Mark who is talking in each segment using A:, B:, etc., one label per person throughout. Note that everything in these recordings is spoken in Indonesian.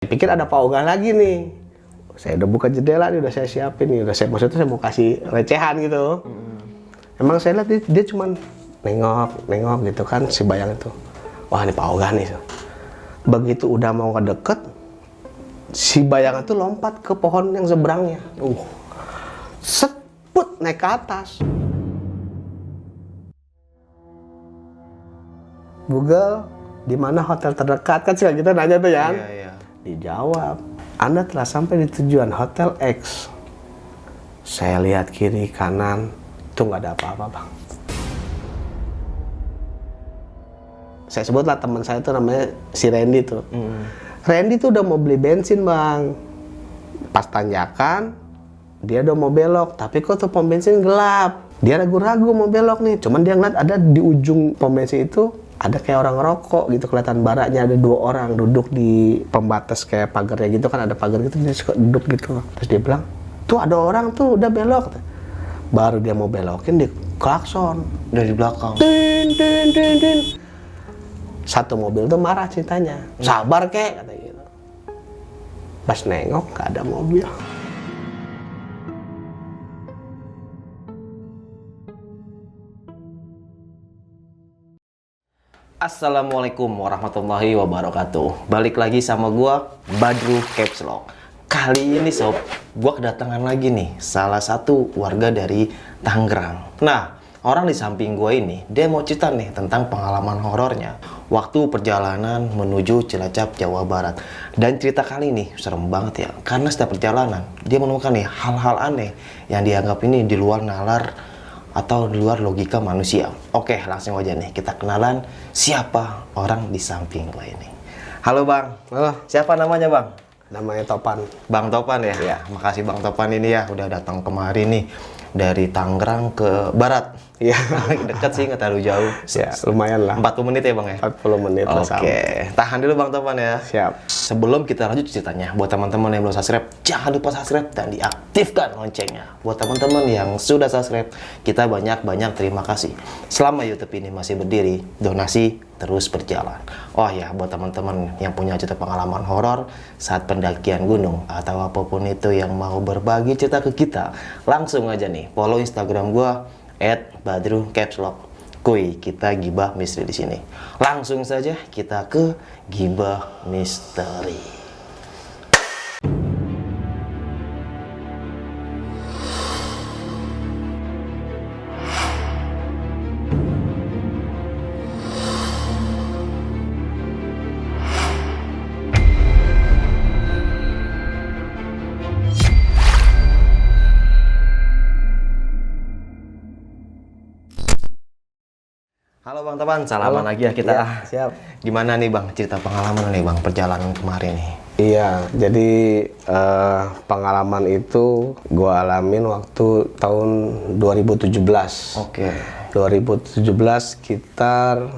A: Pikir ada Pak Ogah lagi nih. Saya udah buka jendela nih, udah saya siapin nih, maksudnya saya mau kasih recehan gitu. Emang saya lihat dia cuman nengok gitu kan, si Bayang itu. Wah, ini Pak Ogah nih. Begitu udah mau ngedeket, si Bayang itu lompat ke pohon yang seberangnya. Seput naik ke atas. Google, di mana hotel terdekat kan, sih kita nanya tuh ya.
B: Iya.
A: Dijawab, Anda telah sampai di tujuan Hotel X. Saya lihat kiri kanan, itu nggak ada apa-apa, Bang. Saya sebutlah teman saya itu namanya si Randy tuh. Randy tuh udah mau beli bensin, Bang. Pas tanjakan, dia udah mau belok, tapi kok tuh pom bensin gelap. Dia ragu-ragu mau belok nih, cuman dia ngeliat ada di ujung pom bensin itu ada kayak orang ngerokok gitu, kelihatan baraknya, ada 2 orang duduk di pembatas kayak pagarnya gitu kan, ada pagar gitu, dia suka duduk gitu. Terus dia bilang, tuh ada orang tuh udah belok. Baru dia mau belokin, di klakson
B: Dari belakang.
A: tin tin tin tin. Satu mobil tuh marah ceritanya, sabar kek kata gitu. Pas nengok gak ada mobil.
B: Assalamualaikum warahmatullahi wabarakatuh. Balik lagi sama gua Badru Caps Lock. Kali ini sob, gua kedatangan lagi nih salah satu warga dari Tangerang. Nah, orang di samping gua ini dia mau cerita nih tentang pengalaman horornya waktu perjalanan menuju Cilacap, Jawa Barat. Dan cerita kali ini serem banget ya, karena setiap perjalanan dia menemukan nih hal-hal aneh yang dianggap ini di luar nalar atau di luar logika manusia. Oke, langsung aja nih kita kenalan siapa orang di samping gue ini. Halo Bang.
A: Halo.
B: Siapa namanya Bang?
A: Namanya Topan.
B: Bang Topan ya? Ya. Makasih Bang Topan ini ya udah datang kemari nih dari Tangerang ke Barat.
A: Iya.
B: Dekat sih, nggak terlalu jauh.
A: Ya, lumayan lah.
B: 40 menit ya Bang ya?
A: 40 menit lah.
B: Oke, tahan dulu Bang Topan ya.
A: Siap.
B: Sebelum kita lanjut ceritanya, buat teman-teman yang belum subscribe, jangan lupa subscribe dan diaktifkan loncengnya. Buat teman-teman yang sudah subscribe, kita banyak-banyak terima kasih. Selama YouTube ini masih berdiri, donasi terus berjalan. Oh ya, buat teman-teman yang punya cerita pengalaman horor saat pendakian gunung atau apapun itu yang mau berbagi cerita ke kita, langsung aja nih follow Instagram gua @badrucapslock. Kuy, kita gibah misteri di sini. Langsung saja kita ke gibah misteri. Halo Bang Topan, salaman lagi ya kita.
A: Ya, siap.
B: Gimana nih Bang cerita pengalaman nih Bang perjalanan kemarin nih?
A: Iya, jadi pengalaman itu gue alamin waktu tahun 2017.
B: Oke.
A: 2017 sekitar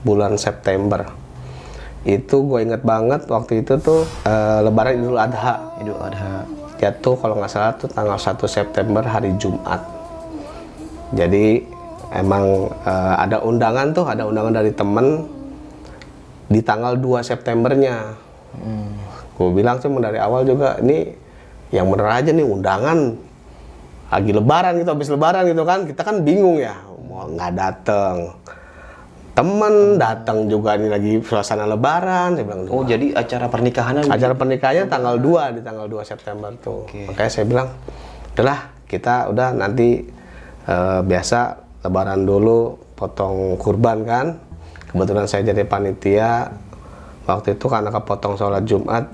A: bulan September. Itu gue inget banget waktu itu tuh Lebaran Idul Adha.
B: Idul Adha.
A: Jatuh kalau nggak salah tuh tanggal 1 September hari Jumat. Jadi emang ada undangan dari temen di tanggal 2 Septembernya. Gue bilang sih dari awal juga, ini yang bener aja nih undangan lagi lebaran gitu, habis lebaran gitu kan, kita kan bingung ya, mau nggak dateng. Temen datang juga, ini lagi suasana lebaran. Saya bilang,
B: Oh, jadi acara pernikahannya?
A: Acara pernikahannya tanggal 2, di tanggal 2 September tuh.
B: Oke.
A: Makanya saya bilang, udahlah kita udah nanti biasa lebaran dulu, potong kurban kan. Kebetulan saya jadi panitia. Waktu itu karena kepotong sholat Jumat,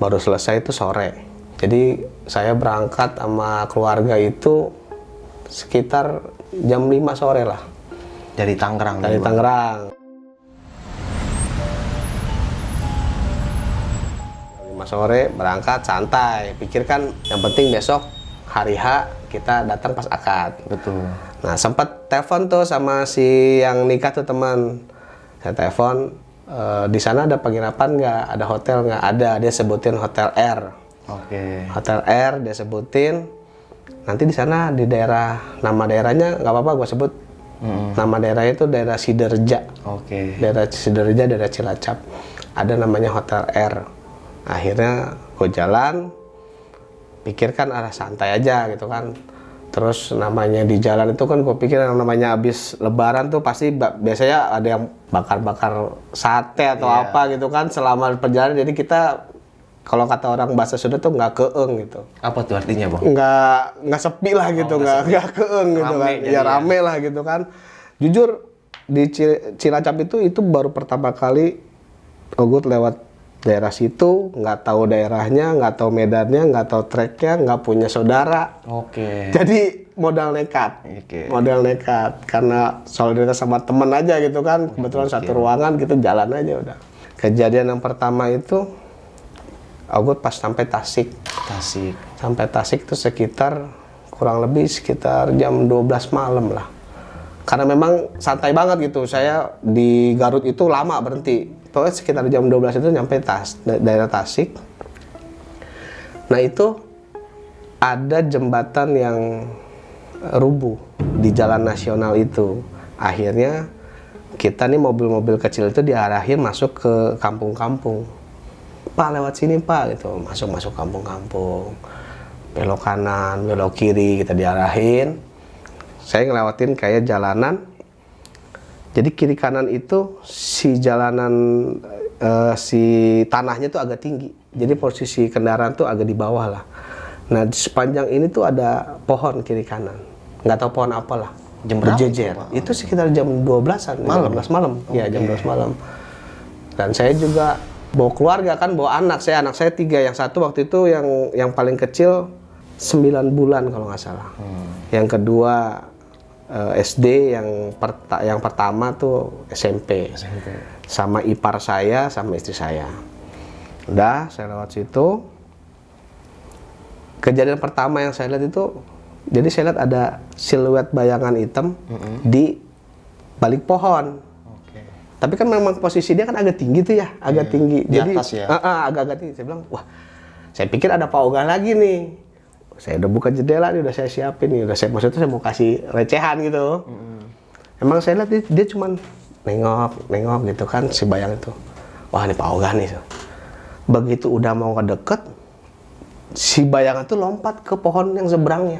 A: baru selesai itu sore. Jadi saya berangkat sama keluarga itu sekitar jam 5 sore lah.
B: Dari Tangerang.
A: Dari Tangerang. 5 sore berangkat santai. Pikirkan yang penting besok hari H kita datang pas akad.
B: Betul.
A: Nah, sempat telepon tuh sama si yang nikah tuh teman. Saya telepon, di sana ada penginapan nggak? Ada hotel nggak? Ada. Dia sebutin Hotel R.
B: Oke.
A: Hotel R dia sebutin. Nanti di sana di daerah, nama daerahnya nggak apa-apa gue sebut. Nama daerahnya itu daerah Siderja.
B: Oke.
A: Daerah Siderja, daerah Cilacap. Ada namanya Hotel R. Akhirnya gue jalan, pikirkan arah santai aja gitu kan. Terus namanya di jalan itu kan gue pikir yang namanya habis lebaran tuh pasti biasanya ada yang bakar-bakar sate atau apa gitu kan selama perjalanan. Jadi kita kalau kata orang bahasa Sunda tuh nggak keeng gitu.
B: Apa tuh artinya, Bang?
A: Nggak sepi lah gitu, nggak keeng gitu
B: Rame
A: kan. Ya rame lah gitu kan. Jujur di Cilacap itu baru pertama kali Ogut lewat daerah situ, nggak tahu daerahnya, nggak tahu medannya, nggak tahu treknya, nggak punya saudara.
B: Oke.
A: Jadi modal nekat, modal nekat karena solidaritas sama temen aja gitu kan. Kebetulan satu ruangan gitu, jalan aja udah. Kejadian yang pertama itu Ogut pas sampai Tasik. Sampai Tasik itu sekitar kurang lebih sekitar jam 12 malam lah. Karena memang santai banget gitu. Saya di Garut itu lama berhenti. Pokoknya sekitar jam 12 itu nyampe daerah Tasik. Nah itu ada jembatan yang rubuh di jalan nasional itu. Akhirnya kita nih mobil-mobil kecil itu diarahin masuk ke kampung-kampung. Pak lewat sini Pak gitu, masuk kampung-kampung. Belok kanan, belok kiri kita diarahin. Saya ngelewatin kayak jalanan. Jadi kiri kanan itu si jalanan si tanahnya tuh agak tinggi. Jadi posisi kendaraan tuh agak di bawah lah. Nah di sepanjang ini tuh ada pohon kiri kanan. Nggak tahu pohon apalah.
B: Jam berapa?
A: Berjejer. Itu sekitar jam 12-an.
B: Malam?
A: 12 malam. Iya jam 12 malam. Dan saya juga bawa keluarga kan, bawa anak saya 3. Yang satu waktu itu yang paling kecil 9 bulan kalau nggak salah. Yang kedua SD, yang pertama tuh SMP. Sama ipar saya sama istri saya. Udah saya lewat situ. Kejadian pertama yang saya lihat itu, jadi saya lihat ada siluet bayangan hitam di balik pohon. Tapi kan memang posisi dia kan agak tinggi tuh ya, agak tinggi.
B: Di
A: Jadi
B: atas ya?
A: agak-agak tinggi. Saya bilang, wah, saya pikir ada Pak Oga lagi nih. Saya udah buka jendela nih, udah saya siapin nih, maksudnya saya mau kasih recehan gitu. Emang saya lihat dia cuman nengok gitu kan si bayang itu. Wah ini Pak Oga nih. Begitu udah mau kedeket, si bayangan tuh lompat ke pohon yang seberangnya.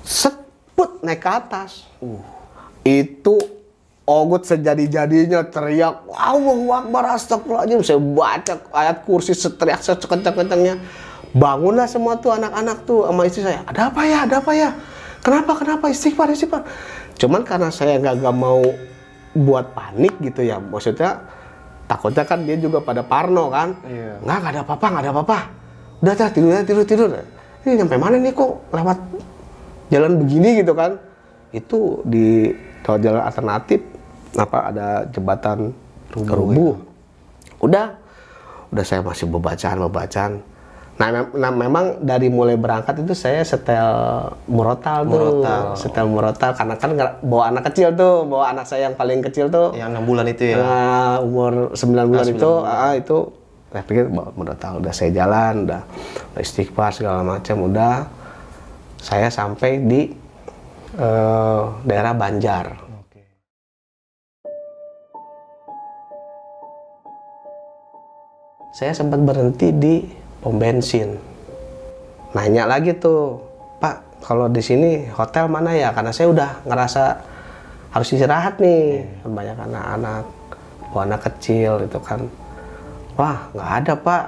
A: Seput naik ke atas. Itu Ogut sejadi-jadinya teriak, Allahu Akbar, astagfirullahaladzim. Saya baca ayat kursi, seteriak sekencang-kencangnya. Bangunlah semua tuh anak-anak tuh sama istri saya. Ada apa ya? Kenapa? Istighfar. Cuman karena saya nggak mau buat panik gitu ya. Maksudnya takutnya kan dia juga pada parno kan. Nggak ada apa-apa. Udah tidur. Ini nyampe mana nih kok lewat jalan begini gitu kan. Itu di jalan alternatif ada jembatan rubuh. Udah saya masih bebacaan. Nah, memang dari mulai berangkat itu saya setel murotal karena kan bawa anak kecil tuh, bawa anak saya yang paling kecil tuh.
B: Yang 6 bulan itu ya.
A: Umur 9 bulan itu saya pikir bawa murotal. Udah saya jalan, udah istighfar segala macam, udah saya sampai di daerah Banjar. Saya sempat berhenti di pom bensin. Nanya lagi tuh, Pak, kalau di sini hotel mana ya? Karena saya udah ngerasa harus istirahat nih. Banyak anak-anak, anak kecil itu kan. Wah, nggak ada Pak.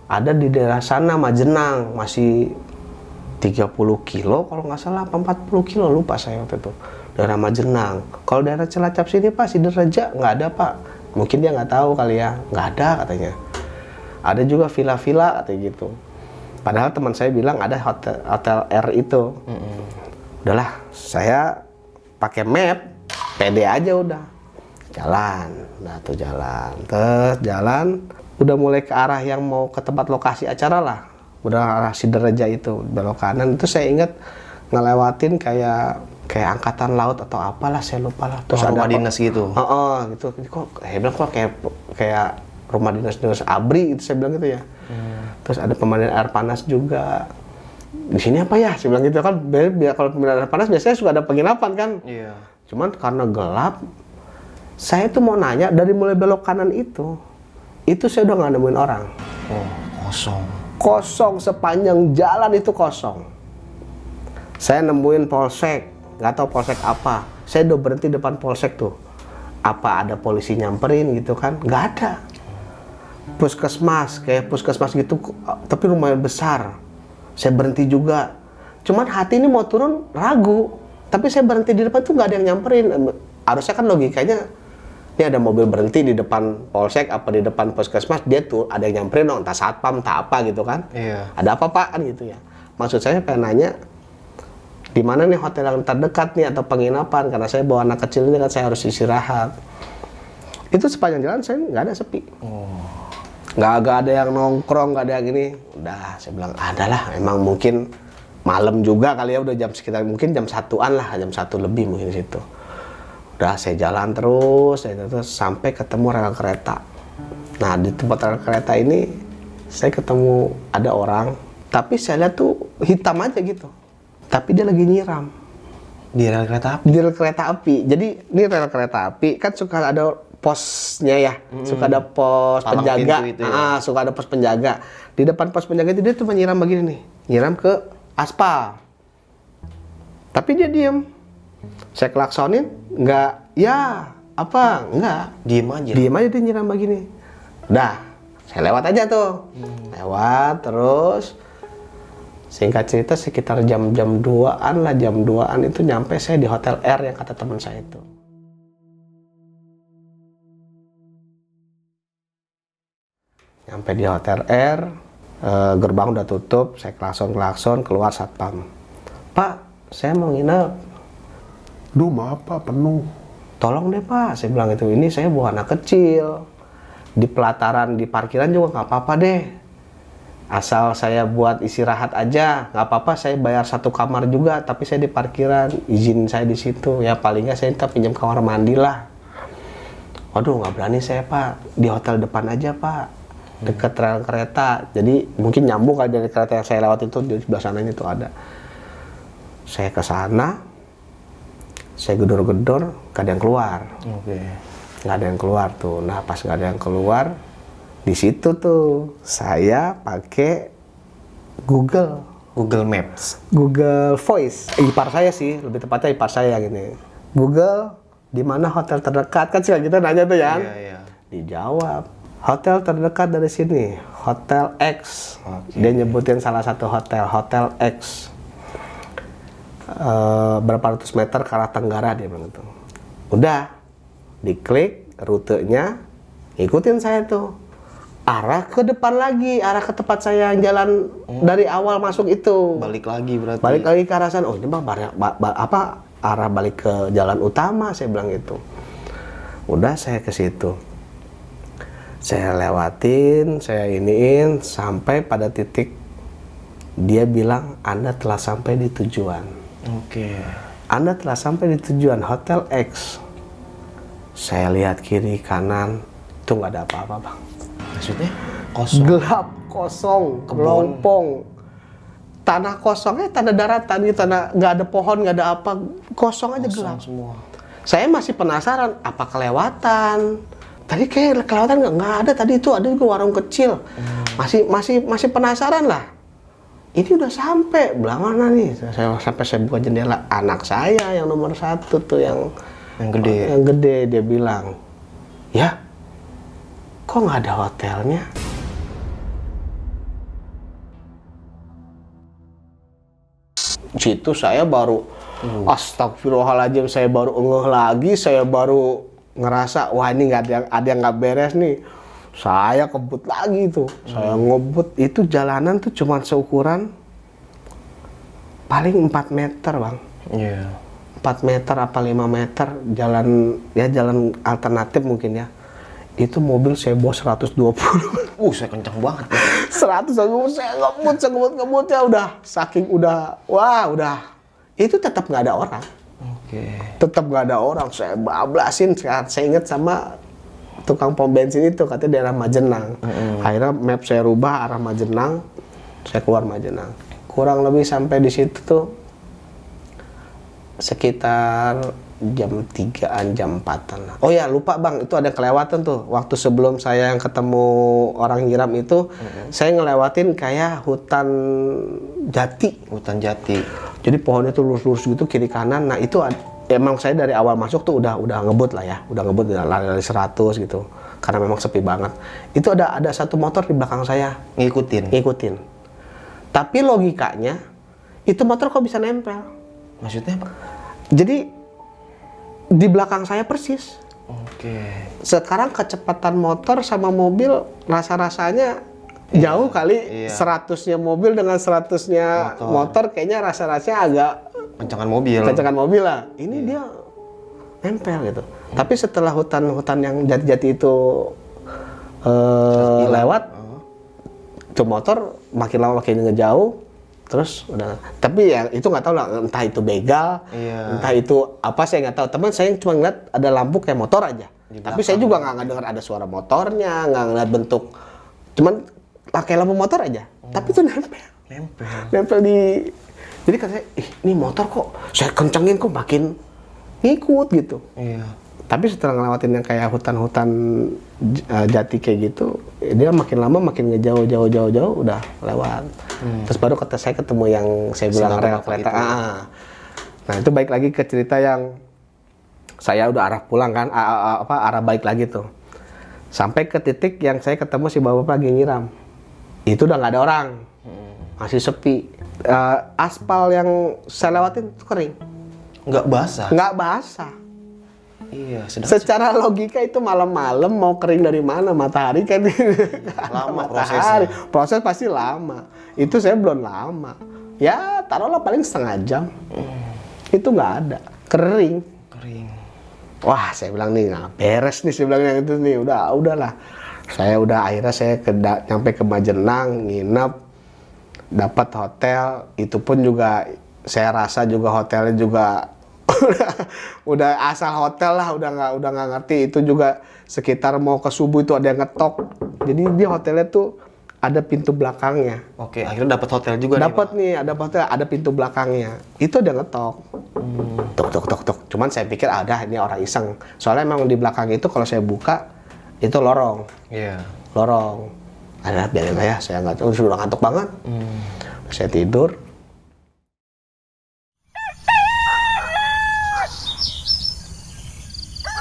A: Ada di daerah sana, Majenang, masih 30 kilo kalau nggak salah, 40 kilo, lupa saya waktu itu. Daerah Majenang. Kalau daerah Cilacap sini Pak, Sidoreja nggak ada Pak. Mungkin dia nggak tahu kali ya, nggak ada katanya. Ada juga villa-villa katanya gitu. Padahal teman saya bilang ada hotel R itu. Udahlah, saya pakai map, pede aja udah. Jalan. Udah mulai ke arah yang mau ke tempat lokasi acara lah. Udah arah Sidoreja itu, belok kanan. Itu saya ingat ngelewatin kayak angkatan laut atau apalah, saya lupa lah.
B: Terus ada rumah dinas gitu.
A: Gitu. Saya bilang kok kayak rumah dinas ABRI itu, saya bilang gitu ya. Terus ada pemandian air panas juga. Di sini apa ya? Saya bilang gitu kan. Kalau pemandian air panas biasanya suka ada penginapan kan.
B: Iya.
A: Cuman karena gelap, Saya tuh mau nanya, dari mulai belok kanan itu saya udah nggak nemuin orang.
B: Oh, kosong.
A: Kosong, sepanjang jalan itu kosong. Saya nemuin polsek, nggak tahu polsek apa. Saya udah berhenti depan polsek tuh. Apa ada polisi nyamperin gitu kan? Nggak ada. Puskesmas, kayak puskesmas gitu, tapi lumayan besar. Saya berhenti juga. Cuman hati ini mau turun, ragu. Tapi saya berhenti di depan tuh nggak ada yang nyamperin. Harusnya kan logikanya, ini ada mobil berhenti di depan polsek apa di depan puskesmas, dia tuh ada yang nyamperin dong, entah satpam, entah apa gitu kan.
B: Iya.
A: Ada apa Pak kan gitu ya. Maksud saya pengen nanya, di mana nih hotel yang terdekat nih atau penginapan, karena saya bawa anak kecil ini kan, saya harus istirahat. Itu sepanjang jalan saya nggak ada sepi. Nggak ada yang nongkrong, nggak ada yang ini. Udah, saya bilang adalah, emang mungkin malam juga kali ya, udah jam sekitar mungkin jam 1-an lah, jam 1 lebih mungkin di situ. Udah, saya jalan terus sampai ketemu rel kereta. Nah, di tempat rel kereta ini saya ketemu ada orang, tapi saya lihat tuh hitam aja gitu. Tapi dia lagi nyiram.
B: Di rel kereta api?
A: Di rel kereta api. Jadi ini rel kereta api kan suka ada posnya ya, suka ada pos
B: Palang
A: penjaga.
B: pintu itu ya.
A: Suka ada pos penjaga. Di depan pos penjaga itu dia tuh menyiram begini nih, nyiram ke aspal. Tapi dia diem. Saya klaksonin, enggak, ya apa, enggak.
B: Diem aja?
A: Diem aja dia nyiram begini. Udah, saya lewat aja tuh. Lewat terus. Singkat cerita sekitar jam 2-an lah, jam 2-an itu nyampe saya di Hotel R yang kata teman saya itu. Nyampe di Hotel R, gerbang udah tutup, saya klakson, keluar satpam. Pak, saya mau nginep.
C: Duh, maaf Pak, penuh.
A: Tolong deh Pak, saya bilang itu, ini saya bawa anak kecil. Di pelataran, di parkiran juga nggak apa-apa deh. Asal saya buat istirahat aja, nggak apa-apa, saya bayar 1 kamar juga, tapi saya di parkiran, izin saya di situ. Ya paling nggak saya minta pinjam kamar mandi lah. Waduh, nggak berani saya Pak, di hotel depan aja Pak, deket rel kereta. Jadi mungkin nyambung kali dari kereta yang saya lewat itu, di sebelah sananya itu ada. Saya ke sana. Saya gedor-gedor, gak ada yang keluar.
B: Oke.
A: Gak ada yang keluar tuh. Nah, pas gak ada yang keluar, di situ tuh saya pakai Google
B: Maps.
A: Google Voice. Ipar saya sih, lebih tepatnya ipar saya gini. Google, di mana hotel terdekat? Kan suka kita nanya tuh ya.
B: Iya.
A: Dijawab, hotel terdekat dari sini, Hotel X.
B: Oke.
A: Dia nyebutin salah satu hotel, Hotel X. Berapa ratus meter ke arah tenggara, dia bilang gitu. Udah, diklik rutenya, ikutin saya tuh. Arah ke depan lagi, arah ke tempat saya yang jalan dari awal masuk itu.
B: Balik lagi berarti?
A: Balik lagi ke arah sana. Oh, ini mah arah balik ke jalan utama, saya bilang gitu. Udah, saya ke situ. Saya lewatin, saya iniin, sampai pada titik dia bilang, Anda telah sampai di tujuan.
B: Oke.
A: Anda telah sampai di tujuan, Hotel X. Saya lihat kiri kanan, itu nggak ada apa-apa Bang.
B: Maksudnya? Kosong?
A: Gelap, kosong, kelompong. Tanah kosongnya tanah daratan gitu, tanah nggak ada pohon, nggak ada apa, kosong aja, gelap
B: semua.
A: Saya masih penasaran, apa kelewatan? Tadi kayak kelewatan nggak ada, tadi itu ada juga warung kecil. Masih penasaran lah. Ini udah sampai, belah mana nih? Sampai saya buka jendela, anak saya yang nomor 1 tuh yang
B: gede.
A: Yang gede, dia bilang, ya, kok nggak ada hotelnya? Situ saya baru, astagfirullahaladzim, saya baru ngeh lagi, saya baru ngerasa, wah ini ada yang nggak beres nih. Saya kebut lagi tuh, saya ngebut, itu jalanan tuh cuma seukuran paling 4 meter Bang.
B: Iya.
A: 4 meter apa 5 meter, jalan alternatif mungkin ya. Itu mobil saya bawa 120.
B: Saya kencang banget ya.
A: 100, saya ngebut ya udah, saking udah, itu tetap nggak ada orang.
B: Oke.
A: Tetap nggak ada orang, saya bablasin, saya ingat sama tukang pom bensin itu, katanya daerah Majenang. Akhirnya map saya rubah arah Majenang, saya keluar Majenang. Kurang lebih sampai di situ tuh sekitar jam 3-an, jam 4-an lah. Oh ya, lupa Bang, itu ada kelewatan tuh. Waktu sebelum saya yang ketemu orang nyiram itu, saya ngelewatin kayak hutan jati.
B: Hutan jati.
A: Jadi pohonnya tuh lurus-lurus gitu kiri kanan. Nah, itu emang saya dari awal masuk tuh udah ngebut lah ya. Udah ngebut lari-lari 100 gitu. Karena memang sepi banget. Itu ada satu motor di belakang saya. Ngikutin. Tapi logikanya, itu motor kok bisa nempel?
B: Maksudnya apa?
A: Jadi di belakang saya persis.
B: Oke.
A: Sekarang kecepatan motor sama mobil rasa-rasanya jauh kali. 100-nya mobil dengan 100-nya motor kayaknya rasa-rasanya agak
B: Kencangan mobil
A: lah. Ini dia nempel gitu. Tapi setelah hutan-hutan yang jati-jati itu lewat, tuh motor makin lama makin ngejauh. Terus udah, tapi ya itu nggak tahu lah, entah itu begal, entah itu apa, saya nggak tahu. Teman saya cuma ngeliat ada lampu kayak motor aja. Tapi saya juga nggak dengar ada suara motornya, nggak ngeliat bentuk, cuman pakai lampu motor aja. Tapi itu nempel di. Jadi kata saya, ini motor kok saya kencengin kok makin ngikut gitu.
B: Iya.
A: Tapi setelah ngelewatin yang kayak hutan-hutan jati kayak gitu, dia makin lama makin ngejauh udah lewat. Terus baru kata saya ketemu yang saya bilang rel kereta. Nah itu balik lagi ke cerita yang saya udah arah pulang kan, arah balik lagi tuh. Sampai ke titik yang saya ketemu si bapak lagi nyiram. Itu udah nggak ada orang, masih sepi. Aspal yang saya lewatin itu kering.
B: Nggak basah?
A: Nggak basah.
B: Iya,
A: secara logika itu malam-malam mau kering dari mana? Matahari kan
B: lama
A: matahari. Proses pasti lama. Itu saya belum lama. Ya taruhlah paling setengah jam. Itu nggak ada. Kering. Wah, saya bilang nih, nah, beres nih, saya bilang yang itu nih. Udahlah. Akhirnya saya nyampe ke Majenang, nginep, dapat hotel. Itu pun juga saya rasa juga hotelnya juga udah asal hotel lah, udah nggak ngerti. Itu juga sekitar mau ke subuh itu ada yang ngetok. Jadi dia hotelnya tuh ada pintu belakangnya.
B: Oke, akhirnya dapat hotel juga.
A: Ada hotel, ada pintu belakangnya. Itu dia ngetok. Tok. Cuman saya pikir ini orang iseng. Soalnya emang di belakang itu kalau saya buka itu lorong.
B: Iya.
A: Lorong. Ada biarin aja, saya nggak tahu, sudah ngantuk banget. Saya tidur.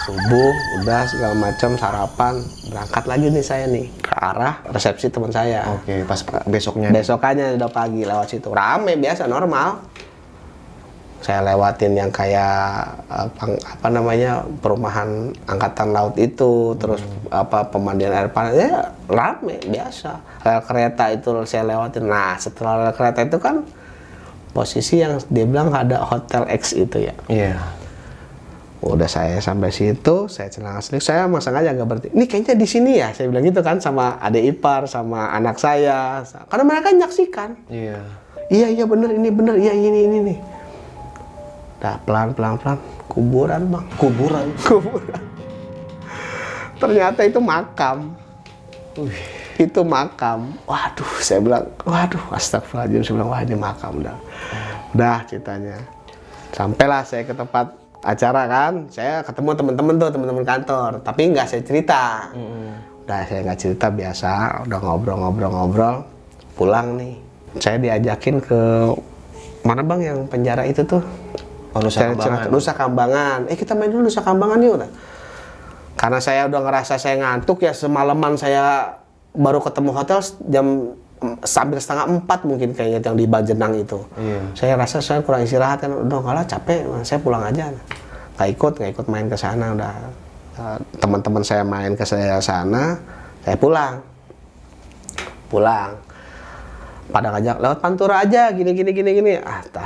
A: Subuh, udah segala macam, sarapan, berangkat lagi nih saya nih ke arah resepsi teman saya.
B: Oke, pas besokannya
A: udah pagi lewat situ, rame biasa normal. Saya lewatin yang kayak apa namanya perumahan angkatan laut itu, terus pemandian air panas, ya rame biasa. Rel kereta itu saya lewatin. Nah setelah rel kereta itu kan posisi yang dia bilang ada Hotel X itu ya.
B: Iya.
A: Udah saya sampai situ, saya cengang selik, saya masang aja nggak berarti. Ini kayaknya di sini ya, saya bilang gitu kan sama adik ipar, sama anak saya, karena mereka menyaksikan.
B: Iya.
A: Iya bener, ini bener, iya ini nih. Dah pelan, kuburan bang. Kuburan. Ternyata itu makam. Itu makam. Waduh, saya bilang, astagfirullahaladzim, saya bilang, wah ini makam dah. Udah ceritanya. Sampailah saya ke tempat acara kan, saya ketemu teman-teman kantor, tapi nggak saya cerita. Udah saya nggak cerita biasa, udah ngobrol, pulang nih. Saya diajakin ke mana bang yang penjara itu tuh? Nusa Kambangan. Kita main dulu Nusa Kambangan yuk. Karena saya udah ngerasa saya ngantuk ya, semalaman saya baru ketemu hotel jam sambil 3:30 mungkin kayaknya yang di Majenang itu. Iya. Saya rasa saya kurang istirahat kan, udah kalah capek, saya pulang aja. Nggak ikut main ke sana, udah teman-teman saya main ke sana, saya pulang. Pada ngajak lewat Pantura aja, gini.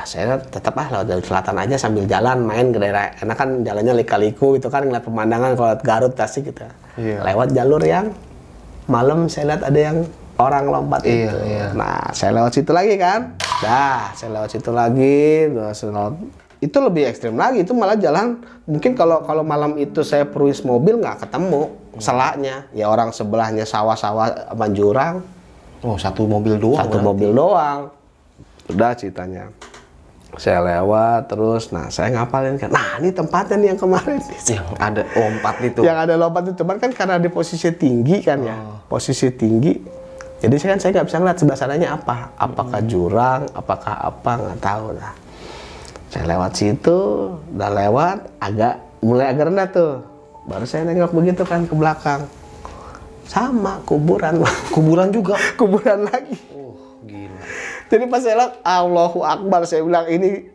A: Saya tetap lewat Jalur Selatan aja sambil jalan main ke daerah, karena kan jalannya lika-liku itu kan, ngeliat pemandangan kalau Garut, Tasik gitu. Iya. Lewat jalur yang malam saya lihat ada yang orang lompat itu. Iya. Nah, saya lewat situ lagi kan. Saya lewat situ lagi. Itu lebih ekstrim lagi. Itu malah jalan. Mungkin kalau malam itu saya perwis mobil nggak ketemu selaknya. Ya orang sebelahnya sawah-sawah sama jurang.
B: Oh, satu mobil doang.
A: Mobil doang. Udah ceritanya. Saya lewat terus, nah saya ngapalin kan, nah ini tempatnya nih yang kemarin
B: Yang ada lompat itu.
A: yang ada lompat itu, cuman kan karena di posisi tinggi kan ya, posisi tinggi, jadi saya nggak bisa ngeliat sebelah sananya apakah jurang, apakah apa, nggak tahu lah. Saya lewat situ, udah lewat, mulai agak rendah tuh, baru saya nengok begitu kan ke belakang, sama kuburan.
B: Kuburan juga.
A: Kuburan lagi.
B: Gila.
A: Jadi pas saya lihat, Allahu Akbar, saya bilang ini,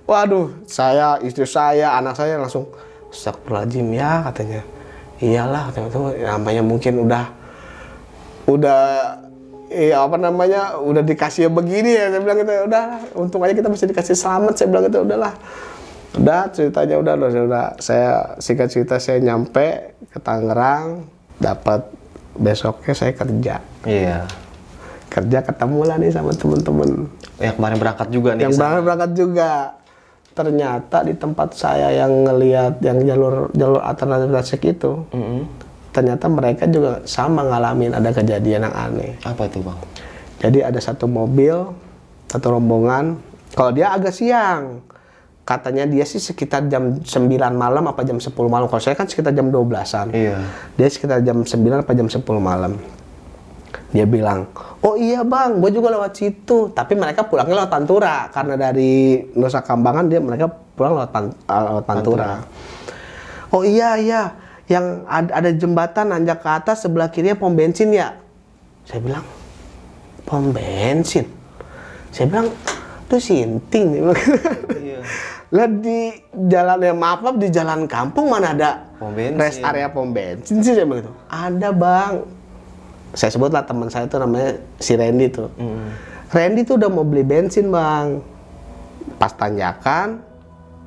A: waduh, saya, istri saya, anak saya langsung, astagfirullahaladzim ya katanya. Iyalah, katanya, namanya mungkin udah, ya apa namanya, udah dikasih begini ya, saya bilang gitu, udah, untung aja kita masih dikasih selamat, saya bilang gitu, udahlah. Udah ceritanya udah, saya singkat cerita saya nyampe ke Tangerang, dapat besoknya saya kerja.
B: Iya.
A: Kerja ketemu lah nih sama temen-temen
B: Yang kemarin berangkat juga nih.
A: yang baru berangkat juga. Ternyata di tempat saya yang ngelihat yang jalur alternatif traffic itu, ternyata mereka juga sama ngalamin ada kejadian yang aneh.
B: Apa itu, Bang?
A: Jadi ada satu mobil, satu rombongan, kalau dia agak siang, katanya dia sih sekitar jam 9 malam apa jam 10 malam. Kalau saya kan sekitar jam 12-an. Iya. Dia sekitar jam 9 apa jam 10 malam. Dia bilang, oh iya bang, gue juga lewat situ. Tapi mereka pulangnya lewat Pantura. Karena dari Nusa Kambangan mereka pulang lewat Pantura. Oh iya, yang ada jembatan nanjak ke atas, sebelah kirinya pom bensin ya. Saya bilang, pom bensin? Saya bilang, itu Sinting. Iya. Lah di jalan, ya maaf di jalan kampung mana ada
B: pom bensin,
A: rest area pom bensin sih, saya bilang gitu. Ada bang. Saya sebutlah teman saya itu namanya si Randy tuh. Randy tuh udah mau beli bensin bang. Pas tanjakan,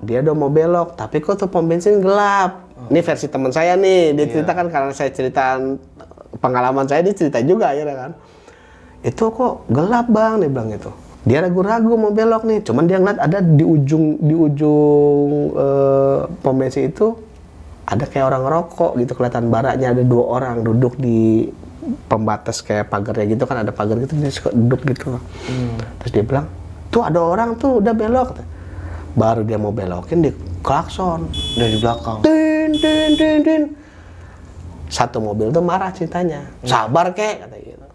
A: dia udah mau belok, tapi kok tuh pom bensin gelap. Ini versi teman saya nih, dia ceritakan karena saya ceritakan pengalaman saya, dia cerita juga ya kan. Itu kok gelap bang, dia bilang gitu. Dia ragu-ragu mau belok nih, cuman dia ngeliat ada di ujung pom bensin itu ada kayak orang ngerokok gitu, kelihatan baraknya, ada 2 orang duduk di pembatas kayak pagarnya gitu kan, ada pagar gitu, dia suka duduk gitu. Terus dia bilang, tuh ada orang tuh udah belok. Baru dia mau belokin, di klakson
B: dari belakang.
A: Din. Satu mobil tuh marah ceritanya, sabar kek kata gitu.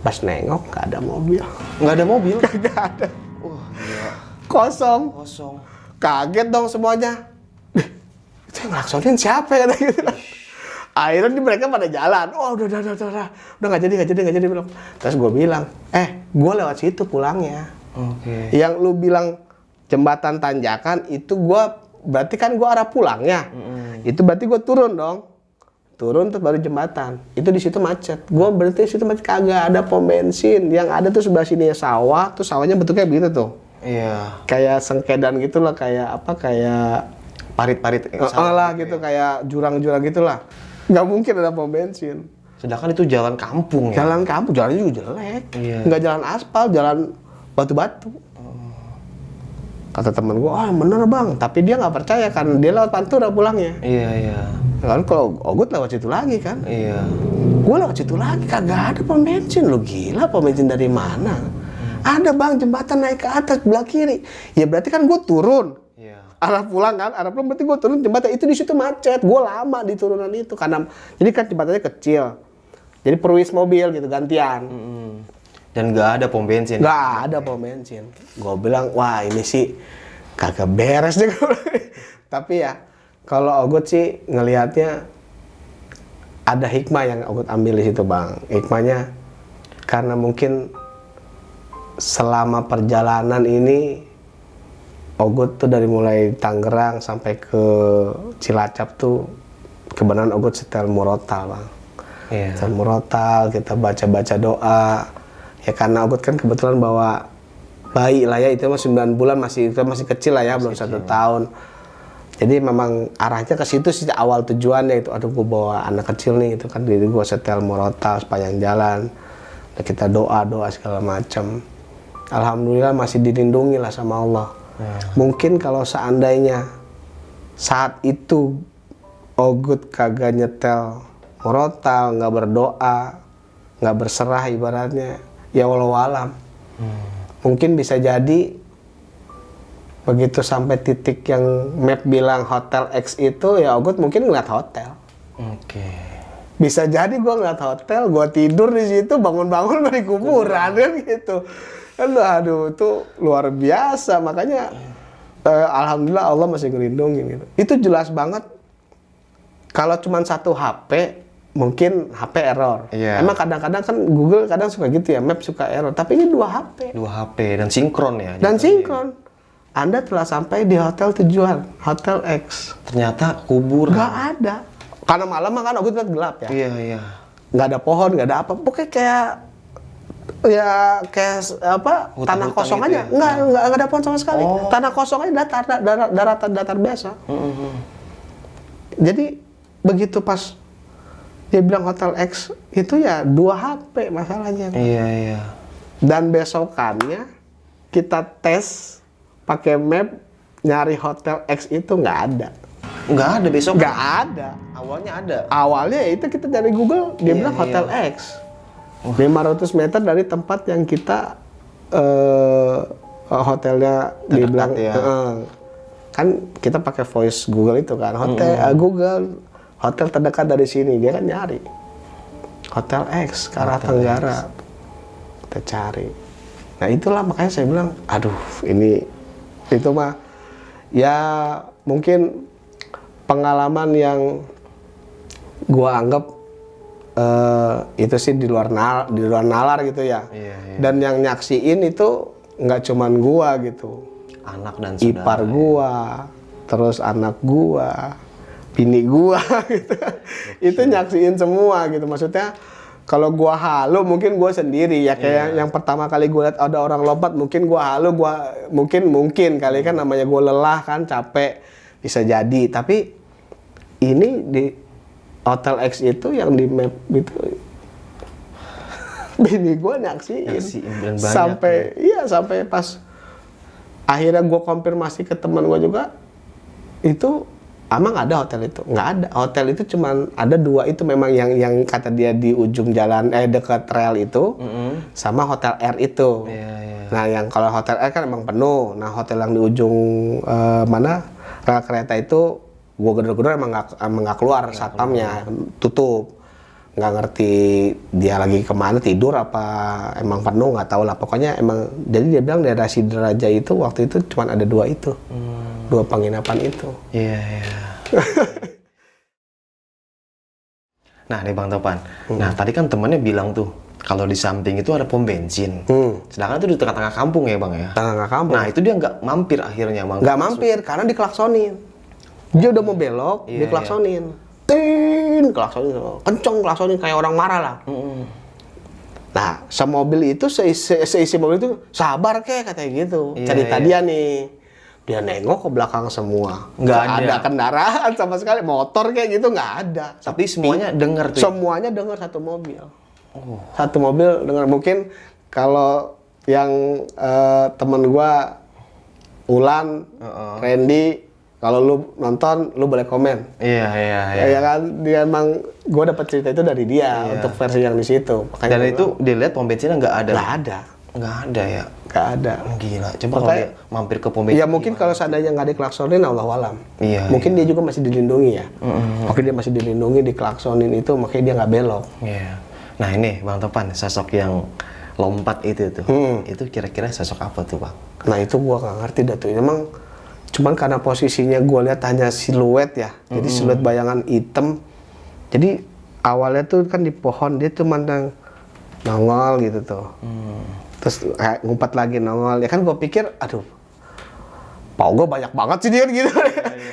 A: Pas nengok nggak ada mobil.
B: Nggak ada mobil?
A: Nggak ada.
B: Wah, gila.
A: Kosong. Kaget dong semuanya. Itu yang ngelaksonin siapa ya kata gitu. Akhirnya mereka pada jalan. Oh udah nggak jadi belum. Terus gue bilang, gue lewat situ pulangnya.
B: Oke.
A: Yang lu bilang jembatan tanjakan itu gue berarti kan gue arah pulangnya. Itu berarti gue turun dong. Turun terus baru jembatan. Itu di situ macet. Gue berarti di situ macet, kagak ada pom bensin. Yang ada tuh sebelah sini sawah. Tuh sawahnya bentuknya begitu tuh. Iya. Kayak sengkedan gitulah, kayak apa? Kayak
B: parit-parit
A: lah gitu, kayak jurang-jurang gitulah. Nggak mungkin ada pom bensin.
B: Sedangkan itu jalan kampung ya?
A: Jalan kampung, jalannya juga jelek.
B: Iya.
A: Nggak jalan aspal, jalan batu-batu. Kata temen gue, bener bang. Tapi dia nggak percaya kan, dia lewat Pantura pulangnya.
B: Iya.
A: Kan kalau Ogut lewat situ lagi kan.
B: Iya.
A: Gue lewat situ lagi, kagak ada pom bensin. Lu gila, pom bensin dari mana? Ada bang, jembatan naik ke atas, belah kiri. Ya berarti kan gue turun. Arah pulang berarti gue turun jembatan itu, di situ macet. Gue lama di turunan itu karena jadi kan jembatannya kecil, jadi perwis mobil gitu gantian.
B: Dan nggak ada pom bensin.
A: Nggak ada pom bensin. Gue bilang wah ini sih kagak beres deh. Tapi ya kalau Ogut sih ngelihatnya ada hikmah yang Ogut ambil di situ bang. Hikmahnya karena mungkin selama perjalanan ini Ogut tuh dari mulai Tangerang sampai ke Cilacap tuh kebenaran Ogut setel murotal bang. Iya. Setel murotal, kita baca-baca doa. Ya karena Ogut kan kebetulan bawa bayi lah ya, itu masih 9 bulan, masih kecil lah ya, belum 1 tahun. Jadi memang arahnya ke situ sih awal tujuannya itu. Aduh gue bawa anak kecil nih, itu kan jadi gue setel murotal sepanjang jalan. Dan kita doa segala macam. Alhamdulillah masih dilindungi lah sama Allah. Mungkin kalau seandainya saat itu Ogut kagak nyetel murotal, nggak berdoa, nggak berserah ibaratnya, ya walau alam. Mungkin bisa jadi begitu sampai titik yang map bilang Hotel X itu, ya Ogut mungkin ngeliat hotel.
B: Oke.
A: Bisa jadi gue ngeliat hotel, gue tidur di situ, bangun-bangun gue di kuburan kan gitu. Aduh, itu luar biasa. Makanya alhamdulillah Allah masih ngelindungin gitu. Itu jelas banget. Kalau cuma satu HP, mungkin HP error.
B: Iya.
A: Emang kadang-kadang kan Google kadang suka gitu ya, Map suka error. Tapi ini 2 HP.
B: 2 HP dan sinkron ya.
A: Dan
B: jatuhnya.
A: sinkron. Anda telah sampai di hotel tujuan, Hotel X.
B: Ternyata kuburan.
A: Nggak ada. Karena malam kan Ogut lihat gelap ya.
B: Iya.
A: Nggak ada pohon, nggak ada apa. Pokoknya kayak apa,
B: Hutan-hutan
A: tanah kosong
B: gitu
A: aja.
B: ya?
A: Nggak ada pohon sama sekali.
B: Oh.
A: Tanah kosong aja, datar biasa. Jadi begitu pas dia bilang Hotel X, itu ya 2 HP masalahnya.
B: Iya.
A: Dan besokannya kita tes pakai map nyari Hotel X itu nggak ada.
B: Nggak ada besok.
A: Nggak ada.
B: Awalnya ada.
A: Awalnya itu kita dari Google, dia bilang Hotel X. 500 meter dari tempat yang kita hotelnya
B: Terdekat
A: dibilang
B: ya.
A: kan kita pakai voice Google itu kan, Google hotel terdekat dari sini, dia kan nyari Hotel X ke arah Tenggara. Kita cari. Nah itulah makanya saya bilang, aduh ini itu mah ya mungkin pengalaman yang gua anggap itu sih di luar nalar gitu ya.
B: Iya.
A: Dan yang nyaksiin itu nggak cuman gua gitu.
B: Anak dan saudara.
A: Ipar gua, terus anak gua, bini gua gitu. Itu nyaksiin semua gitu. Maksudnya kalau gua halu mungkin gua sendiri ya kayak yang pertama kali gua lihat ada orang lompat mungkin gua halu, gua mungkin kali kan namanya gua lelah kan, capek, bisa jadi. Tapi ini di Hotel X itu yang di map gitu bini gua nyaksiin
B: dan banyak
A: sampai pas akhirnya gua konfirmasi ke teman gua juga, itu emang ada hotel itu? Nggak ada. Hotel itu cuman ada 2 itu memang yang kata dia di ujung jalan dekat rel itu, sama Hotel R itu.
B: Iya.
A: Nah yang kalau Hotel R kan emang penuh. Nah hotel yang di ujung mana rel kereta itu, gua gedor-gedor emang nggak keluar, satpamnya tutup. Nggak ngerti dia lagi kemana, tidur apa emang penuh, nggak tahu lah. Pokoknya emang jadi dia bilang daerah Sideraja itu waktu itu cuman ada 2 itu. 2 penginapan itu.
B: Iya. Nah nih Bang Topan, nah tadi kan temennya bilang tuh kalau di samping itu ada pom bensin. Sedangkan itu di tengah-tengah kampung ya Bang ya?
A: Tengah kampung.
B: Nah itu dia nggak mampir akhirnya Bang?
A: Nggak mampir, karena diklaksonin. Dia udah mau belok, diklaksonin. Tin, klaksonin. Kenceng klaksonin, kayak orang marah lah. Nah, semobil itu, seisi mobil itu, sabar kek, katanya gitu. Cerita dia nih. Dia nengok ke belakang semua. Nggak ada kendaraan sama sekali. Motor kayak gitu nggak ada.
B: Tapi semuanya dengar tuh.
A: Semuanya dengar satu mobil. Satu mobil dengar. Mungkin kalau yang temen gua Ulan, Randy, kalau lu nonton, lu boleh komen.
B: Iya.
A: Ya kan, dia emang gua dapat cerita itu dari dia untuk versi yang di situ. Makanya
B: Dan itu dilihat pom bensinnya nggak ada.
A: nggak ada
B: ya.
A: Nggak ada.
B: Gila. Coba kalau dia mampir ke pom bensin.
A: Ya mungkin kalau seandainya nggak diklaksonin, Allahualam.
B: Iya.
A: Mungkin dia juga masih dilindungi ya. Mungkin dia masih dilindungi, diklaksonin itu, makanya dia nggak belok.
B: Iya. Nah ini Bang Topan, sosok yang lompat itu tuh. Itu kira-kira sosok apa tuh Bang?
A: Nah itu gua nggak ngerti dah tuh. Emang cuman karena posisinya gua lihat hanya siluet ya. Jadi siluet bayangan hitam. Jadi awalnya tuh kan di pohon, dia tuh mandang nongol gitu tuh. Terus kayak ngumpet lagi nongol. Ya kan gua pikir, aduh, Pak Oga banyak banget sih dia gitu.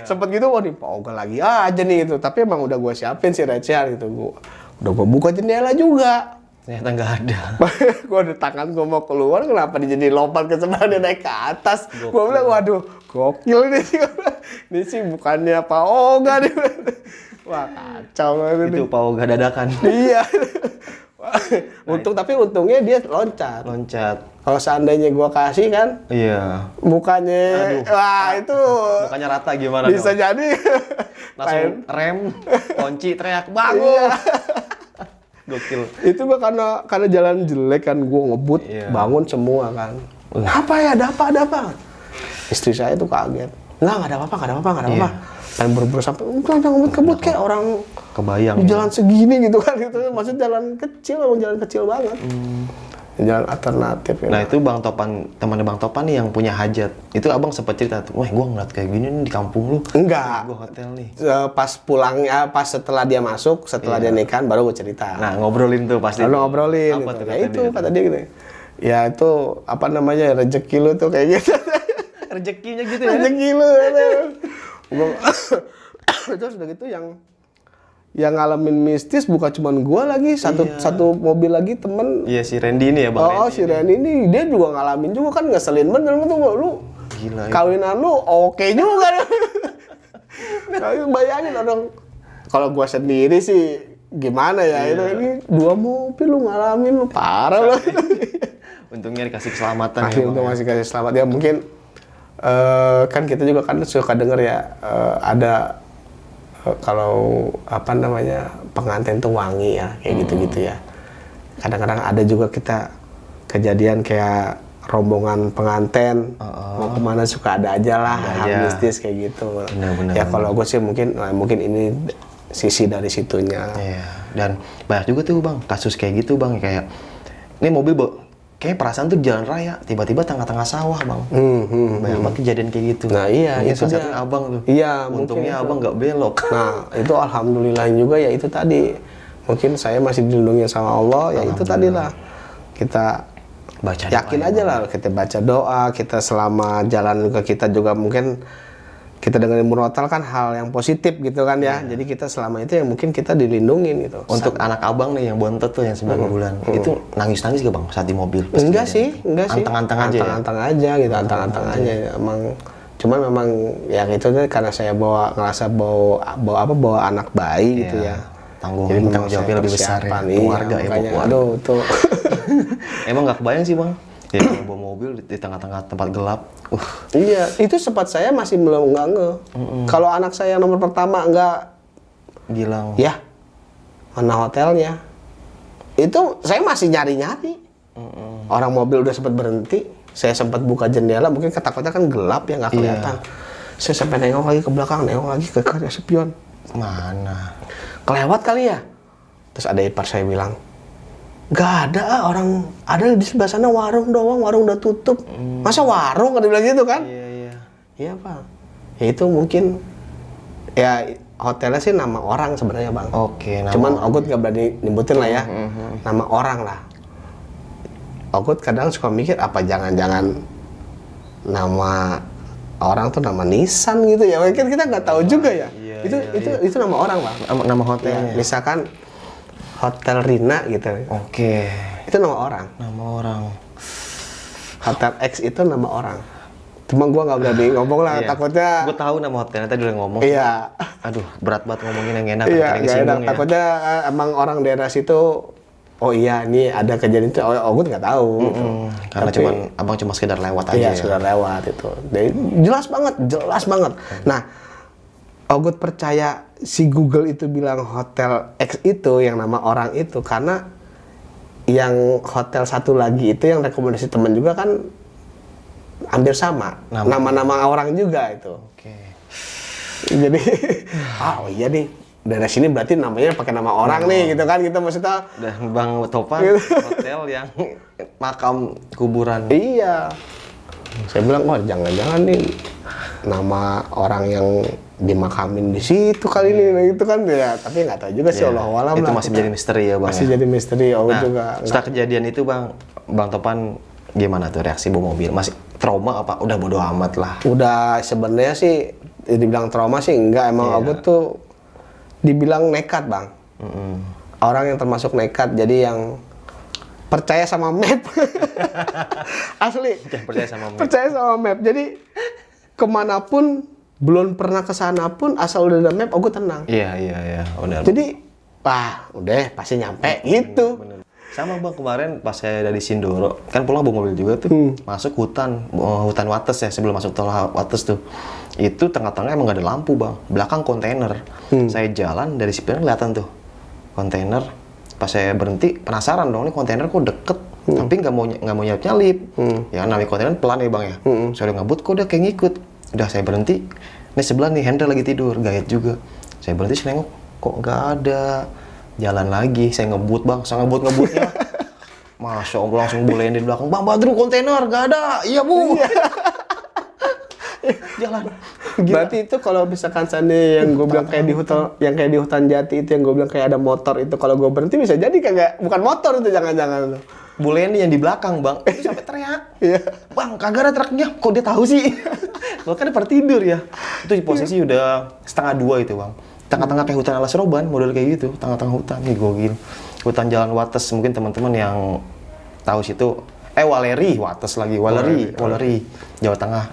A: Sempet gitu, wah nih Pak Oga lagi aja nih gitu. Tapi emang udah gua siapin sih recehan gitu. Udah gua buka jendela juga.
B: Ternyata nggak ada.
A: Gua ada tangan gua mau keluar, kenapa dia jadi lompat ke sebelah, dia naik ke atas. Gua bilang, waduh, gokil ini sih. Ini sih bukannya Pak Oga nih. Wah kacau banget.
B: Itu Pak Oga dadakan.
A: Iya. Tapi untungnya dia loncat. Kalau seandainya gua kasih kan,
B: iya.
A: Mukanya, wah itu.
B: Mukanya rata gimana?
A: Bisa
B: dong?
A: jadi.
B: Langsung rem, kunci, teriak bangun. Gokil.
A: Itu gua karena jalan jelek kan, gua ngebut, bangun semua kan. Apa ya? Ada apa? Istri saya tuh kaget. Nggak ada apa-apa. Pengen buru-buru sampai, enggak ngebut-ngebut kayak orang
B: Kebayang.
A: di jalan segini gitu kan. Gitu. Maksudnya jalan kecil, emang jalan kecil banget. Jalan alternatif.
B: Nah itu Bang Topan, temannya Bang Topan nih yang punya hajat. Itu abang sempat cerita tuh, wah gua ngeliat kayak gini nih di kampung lu.
A: Enggak.
B: Gua hotel nih.
A: Pas pulangnya, pas setelah dia masuk, setelah dia nikahan, baru gue cerita.
B: Nah ngobrolin tuh pasti.
A: Lalu ngobrolin
B: Apa
A: gitu.
B: tuh
A: Ya itu
B: dia?
A: kata dia gini. Ya itu apa namanya rezeki lu tuh kayak gitu.
B: Rezekinya gitu ya.
A: Rezeki lu. Terus udah gitu yang ngalamin mistis bukan cuman gua lagi, satu mobil lagi temen.
B: Iya si Randy ini ya Bang.
A: Oh si Randy ini dia juga ngalamin juga kan, ngeselin bener tuh lu.
B: Gila.
A: Kawinan lu oke juga. Tapi bayangin dong. Kalau gua sendiri sih gimana ya, ini 2 mobil lu ngalamin, lu parah lu.
B: Untungnya dikasih keselamatan
A: Masih
B: ya,
A: untuk
B: Bang.
A: masih kasih selamat ya mungkin kan kita juga kan suka denger ya ada kalau apa namanya pengantin tuh wangi ya kayak gitu-gitu ya. Kadang-kadang ada juga kita kejadian kayak rombongan pengantin mau kemana suka ada aja lah hal mistis kayak gitu.
B: Bener,
A: ya kalau gue sih mungkin ini sisi dari situnya.
B: Iya. Dan banyak juga tuh Bang kasus kayak gitu Bang, kayak ini mobil kayak perasaan tuh di jalan raya, tiba-tiba tengah-tengah sawah Bang. Banyak banget kejadian kayak gitu.
A: Nah iya,
B: mungkin
A: itu
B: salah
A: dia.
B: satunya abang tuh.
A: Iya,
B: untungnya
A: mungkin
B: abang nggak belok.
A: Nah itu alhamdulillah juga ya itu tadi. Mungkin saya masih dilindungi sama Allah, ya itu tadi lah. Kita
B: Baca
A: yakin
B: doa,
A: aja lah, kita baca doa, kita selama jalan ke kita juga mungkin kita dengerin murotal kan hal yang positif gitu kan ya. Jadi kita selama itu yang mungkin kita dilindungin gitu.
B: Untuk anak abang nih yang bontot tuh yang 9 bulan, itu nangis-nangis gak Bang saat di mobil?
A: Enggak sih.
B: Anteng-anteng aja ya?
A: Anteng-anteng aja gitu, anteng-anteng aja. Emang cuman memang yang itu tuh karena saya ngerasa bawa anak bayi gitu ya.
B: Tanggung
A: memang
B: jawabnya
A: saya
B: lebih besar ya.
A: persiapan,
B: Keluarga ya,
A: makanya,
B: keluarga.
A: aduh tuh.
B: Emang nggak kebayang sih Bang, ya kalau bawa mobil di tengah-tengah tempat gelap.
A: Iya, itu sempat saya masih belum nggak nge. Kalau anak saya yang nomor pertama nggak
B: Gilang.
A: ya mana hotelnya, itu saya masih nyari-nyari. Orang mobil udah sempat berhenti, saya sempat buka jendela, mungkin ketakutan kan gelap ya nggak kelihatan. Saya sampai nengok lagi ke belakang, nengok lagi ke kaca spion.
B: Mana?
A: Kelewat kali ya. Terus ada ipar saya bilang, nggak ada orang, ada di sebelah sana warung doang, warung udah tutup. Masa warung? Kan dia bilang gitu kan?
B: Iya.
A: Iya Pak. Ya itu mungkin ya hotelnya sih nama orang sebenarnya Bang.
B: Oke.
A: Cuman Ogut nggak berani nyebutin lah ya. Nama orang lah. Ogut kadang suka mikir apa jangan-jangan nama orang tuh nama Nissan gitu ya. Mungkin kita nggak tahu juga ya. Itu nama orang Bang.
B: Nama hotelnya.
A: Ya, misalkan Hotel Rina gitu.
B: Oke.
A: Itu nama orang.
B: Nama orang.
A: Hotel X itu nama orang. Cuma gua nggak berani ngomong lah, takutnya.
B: Gue tahu nama hotelnya tadi udah ngomong.
A: Iya.
B: Aduh, berat banget ngomongin yang enak.
A: Iya,
B: kadang
A: nggak enak.
B: disinggung ya.
A: Takutnya emang orang daerah situ. Oh iya, ini ada kejadian itu. Oh, Ogut nggak tahu. Gitu.
B: Karena abang cuma sekedar lewat aja.
A: Iya,
B: ya.
A: sudah lewat itu. Jadi, jelas banget. Nah, Ogut percaya si Google itu bilang Hotel X itu yang nama orang itu karena yang hotel satu lagi itu yang rekomendasi teman juga kan hampir sama. Nama-nama orang juga itu.
B: Oke.
A: Jadi, oh iya nih, dari sini berarti namanya pakai nama orang nih, gitu kan? Kita maksudnya.
B: Dan Bang Topan hotel yang makam kuburan.
A: Iya. Saya bilang, wah jangan-jangan nih nama orang yang dimakamin di situ kali ini, gitu kan? Ya, tapi nggak tahu juga sih, Allahualam lah.
B: Itu masih jadi misteri ya Bang.
A: Masih jadi misteri, juga.
B: Setelah kejadian itu Bang Topan gimana tuh reaksi bawa mobil? Masih trauma apa? Udah bodo amat lah.
A: Udah sebenarnya sih dibilang trauma sih enggak, emang Ogut tuh dibilang nekat Bang. Orang yang termasuk nekat, jadi yang percaya sama map. Asli.
B: Percaya sama map.
A: Percaya sama map. Jadi kemanapun, belum pernah kesana pun asal udah ada map, Ogut tenang.
B: Iya. Udah.
A: Jadi, wah udah pasti nyampe gitu.
B: Bener. Sama Bang kemarin pas saya dari Sindoro, kan pulang bawa mobil juga tuh, masuk hutan Wates ya, sebelum masuk tol Wates tuh. Itu tengah-tengah emang gak ada lampu Bang, belakang kontainer. Saya jalan dari spion kelihatan tuh kontainer. Pas saya berhenti, penasaran dong, ini kontainer kok deket. tapi nggak mau nyalip. Ya namanya kontainer pelan ya bang ya. Saya udah ngebut kok udah kayak ngikut. Udah saya berhenti. Ini sebelah nih Hendra lagi tidur, gayet juga. Saya berhenti, saya nengok kok nggak ada. Jalan lagi, saya ngebut bang, saya ngebutnya. Masya Allah langsung bolehin di belakang, Bang Badru kontainer nggak ada. Iya bu. Jalan.
A: Berarti itu kalau misalkan seandainya yang gue bilang kayak di hutan jati itu yang gue bilang kayak ada motor itu, kalau gue berhenti bisa jadi kagak bukan motor itu, jangan-jangan tuh.
B: Bolehin yang di belakang bang, itu sampai teriak.
A: Iya.
B: Bang kagak ada truknya, kok dia tahu sih? Gua kan pada tidur ya. Itu posisi udah 1:30 itu bang. Tengah-tengah kayak hutan alas roban, model kayak gitu, tengah-tengah hutan nih gue gini. Hutan Jalan Wates, mungkin teman-teman yang tahu situ, Waleri, Wates lagi, Waleri, Jawa Tengah.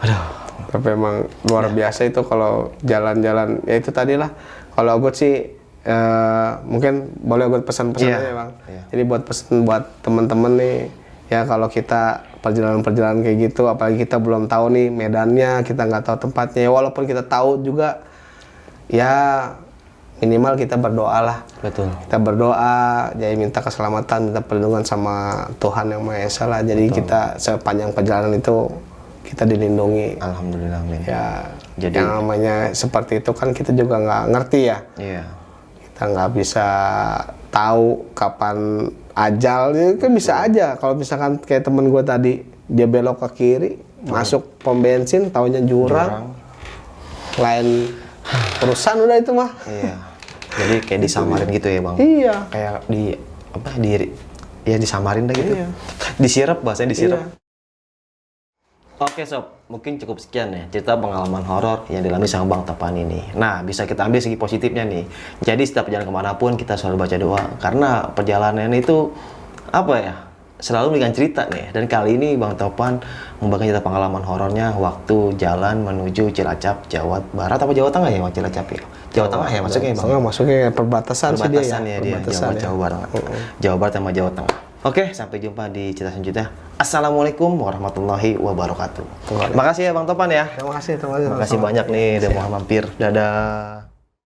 B: Aduh.
A: Tapi emang luar biasa itu kalau jalan-jalan, ya itu tadi lah. Kalau gue sih, mungkin boleh gue pesan-pesan aja bang. Jadi buat pesan buat teman-teman nih, ya kalau kita perjalanan-perjalanan kayak gitu, apalagi kita belum tahu nih medannya, kita nggak tahu tempatnya, walaupun kita tahu juga, ya minimal kita berdoa lah.
B: Betul.
A: Kita berdoa, jadi minta keselamatan, minta perlindungan sama Tuhan Yang Maha Esa lah. Jadi kita sepanjang perjalanan itu kita dilindungi.
B: Alhamdulillah, amin.
A: Ya,
B: jadi
A: yang namanya seperti itu kan kita juga nggak ngerti ya.
B: Iya.
A: Kita nggak bisa tahu kapan ajal, itu kan bisa aja. Kalau misalkan kayak temen gue tadi, dia belok ke kiri, masuk pom bensin, taunya jurang. Lain perusahaan udah itu mah.
B: Iya. Jadi kayak disamarin gitu ya bang.
A: Iya.
B: Kayak disamarin dah gitu. Iya. Disirap, bahasanya disirap. Iya. Oke sob, mungkin cukup sekian ya cerita pengalaman horor yang dialami sama Bang Topan ini. Nah, bisa kita ambil segi positifnya nih. Jadi setiap perjalanan kemanapun kita selalu baca doa, karena perjalanan itu apa ya, selalu memberikan cerita nih. Dan kali ini Bang Topan membagikan cerita pengalaman horornya waktu jalan menuju Cilacap, Jawa Barat atau Jawa Tengah ya, Cilacap ya. Jawa Tengah ya masuknya Bang.
A: Masuknya perbatasan sih dia ya.
B: Jawa Barat. Jawa Barat sama Jawa Tengah. Oke, sampai jumpa di cerita selanjutnya. Assalamualaikum warahmatullahi wabarakatuh. Makasih ya Bang Topan ya.
A: Terima kasih.
B: Makasih banyak nih udah mau mampir. Dadah.